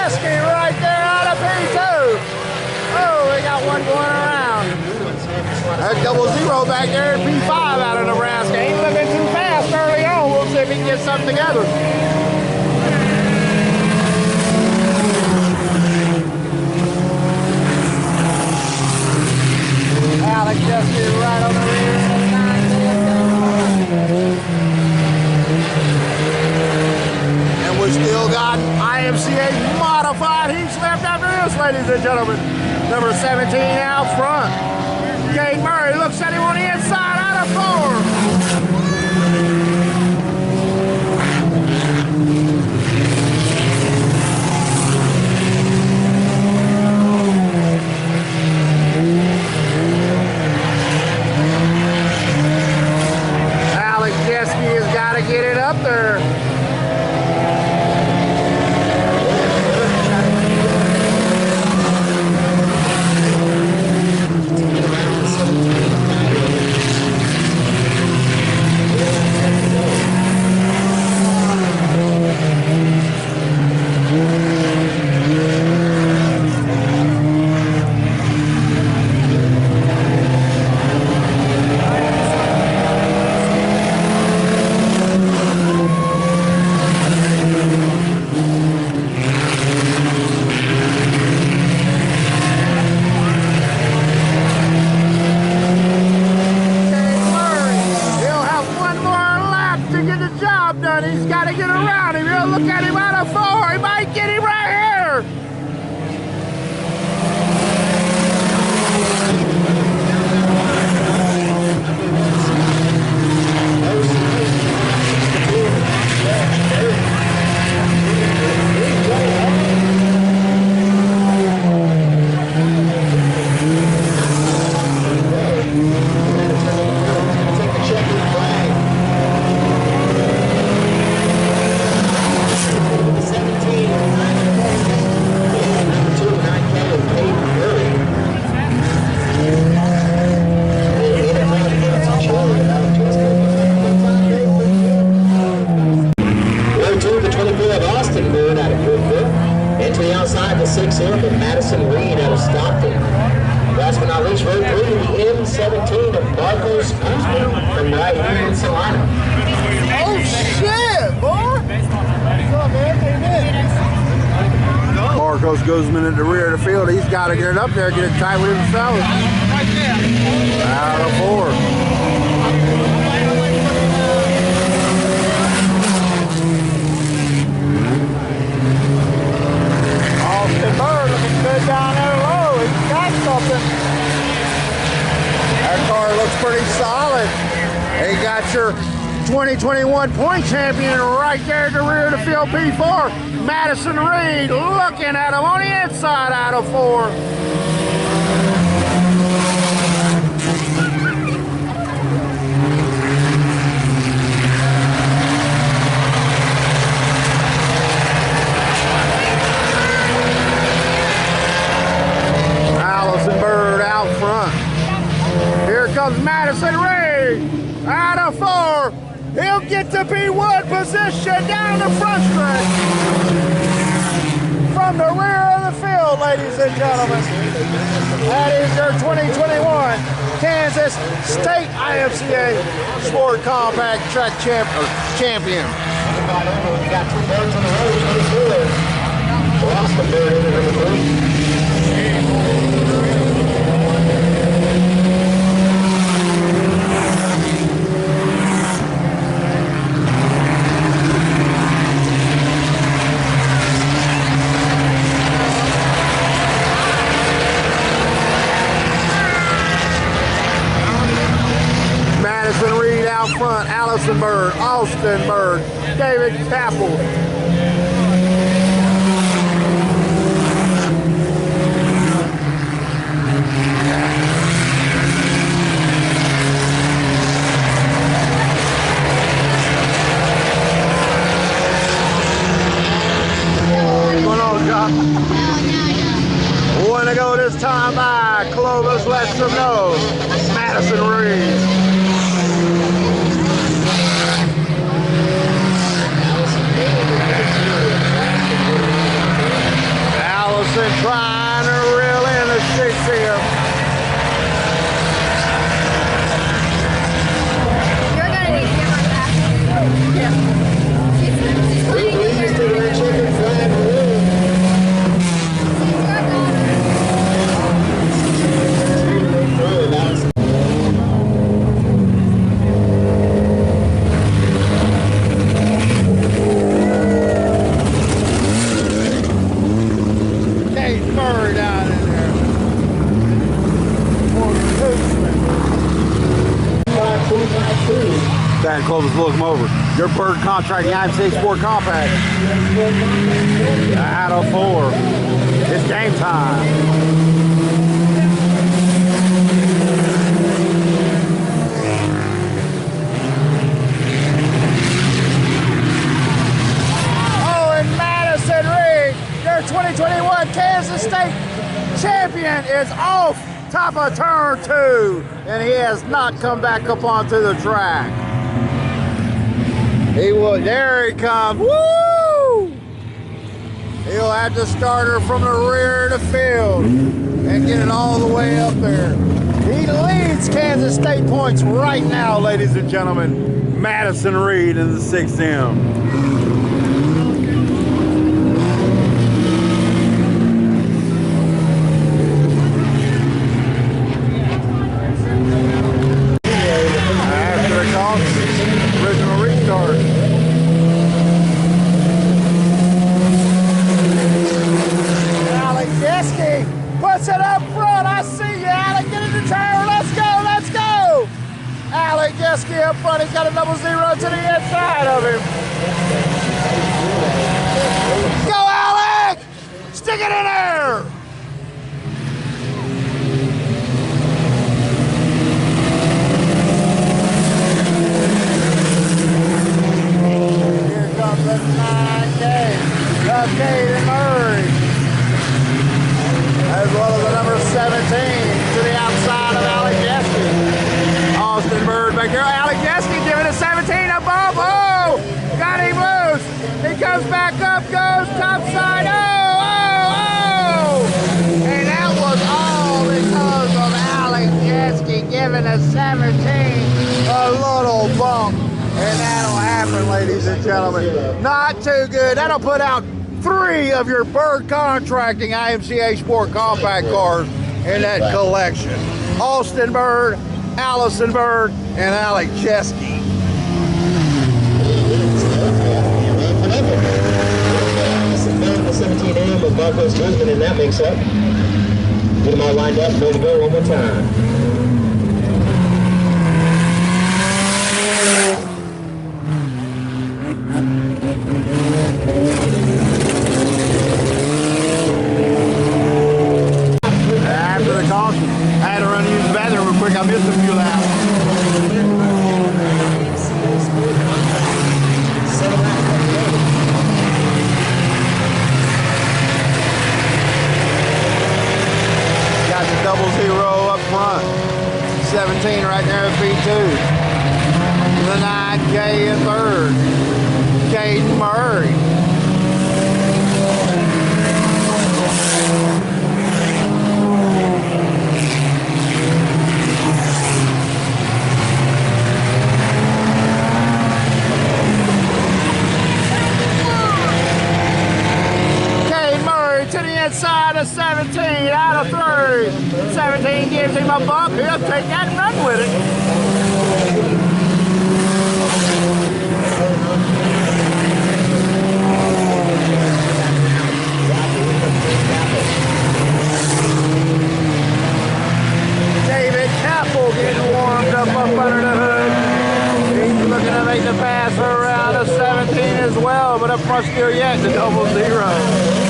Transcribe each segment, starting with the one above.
Jeske right there out of P2. Oh, we got one going around. That 00 back there at P5 out of Nebraska. Ain't looking too fast early on. We'll see if he can get something together. Alex Jeske right on the rear of the 910. And we still got IMCA modified heats left after this, ladies and gentlemen. Number 17 out front. Kate Murray looks at him on the inside out of 4. Alex Jeske has got to get it up there. He's got to get around him. You'll look at him out of 4. He might get him right here. From right here in Salina. Oh shit, boy! Marcos Guzman at the rear of the field. He's got to get it up there, get it tight with himself. Out of 4. Austin Bird looking good down there low. He's got something. That car looks pretty solid. They got your 2021 point champion right there at the rear of the field, P4. Madison Reed looking at him on the inside out of 4. Allison Bird out front. Here comes Madison Reed out of 4. He'll get to P1 position down the front stretch. From the rear of the field, ladies and gentlemen. That is your 2021 Kansas State IMCA Sport Compact Track Champion. We got 2 birds on the road. Lost the bird in the room. Madison Reed out front, Allison Bird, Austin Bird, David Capel. What's going on, John? One to go this time by Clovis lets them know. Madison Reed. look them over. Your bird contracting IMCA Sport Compact. Out of 4. It's game time. Their 2021 Kansas State champion is off top of turn 2, and he has not come back up onto the track. He will. There he comes. Woo! He'll have to start her from the rear of the field and get it all the way up there. He leads Kansas State points right now, ladies and gentlemen. Madison Reed in the 6M. Puts it up front. I see you, Alec. Get in the tire. Let's go. Let's go. Alec Geske up front. He's got a 0-0 to the inside of him. Go, Alec. Stick it in there. Here comes the 9K. Cade and Murray. As well as the number 17 to the outside of Alec Geske. Austin Bird back there. Alec Geske giving a 17 a bump. Oh! Got him loose. He comes back up, goes top side. Oh! And that was all because of Alec Geske giving a 17 a little bump. And that'll happen, ladies and gentlemen. Not too good. That'll put out 3 of your bird contracting IMCA Sport Compact cars in that collection. Austin Bird, Allison Bird, and Alec Geske. The 17M with Marcos Guzman, and that makes up. Get them all lined up, ready to go one more time. I had to run to use the bathroom real quick. I missed a few laps. Got the 0-0 up front. 17 right there at P2. The 9K in third. Caden Murray. To the inside of 17, out of 3. 17 gives him a bump. He'll take that and run with it. David Capel getting warmed up under the hood. He's looking to make the pass around a 17 as well, but up front still yet the 0-0.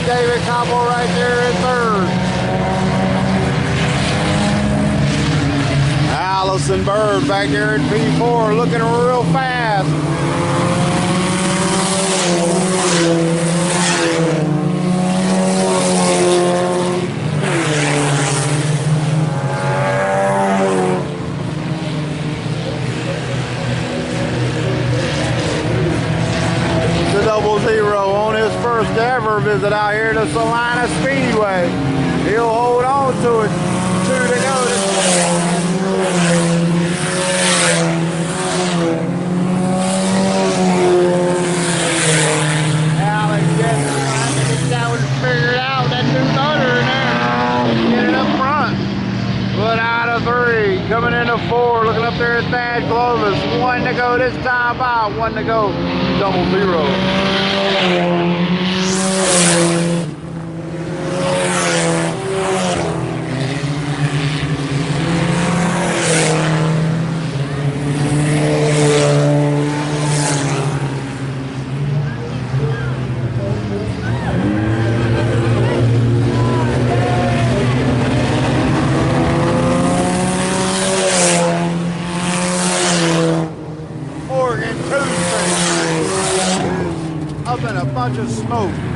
David Capel right there in third. Allison Bird back there in P4 looking real fast. The 0-0 on his first ever visit out here to Salina Speedway. Foot out of 3, coming into 4, looking up there at Thad Glovis. 1 to go this time out, 1 to go, 00. Morgan Tuesday is up in a bunch of smoke.